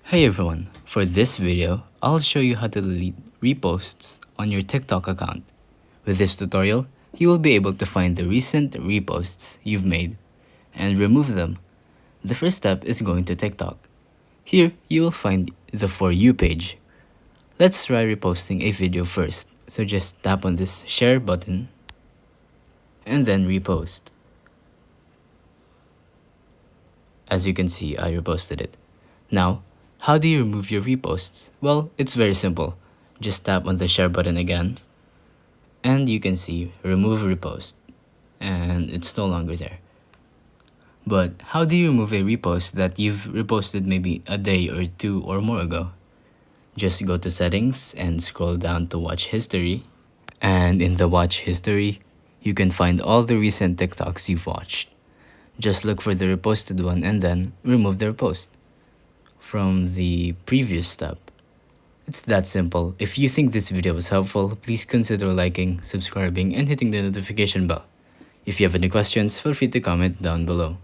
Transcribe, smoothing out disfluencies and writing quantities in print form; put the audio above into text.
Hey everyone, for this video, I'll show you how to delete reposts on your TikTok account. With this tutorial, you will be able to find the recent reposts you've made and remove them. The first step is going to TikTok. Here, you will find the For You page. Let's try reposting a video first, so just tap on this share button and then repost. As you can see, I reposted it. Now, how do you remove your reposts? Well, it's very simple. Just tap on the share button again, and you can see remove repost, and it's no longer there. But how do you remove a repost that you've reposted maybe a day or two or more ago? Just go to settings and scroll down to watch history. And in the watch history, you can find all the recent TikToks you've watched. Just look for the reposted one and then remove the repost from the previous step. It's that simple. If you think this video was helpful, please consider liking, subscribing, and hitting the notification bell. If you have any questions, feel free to comment down below.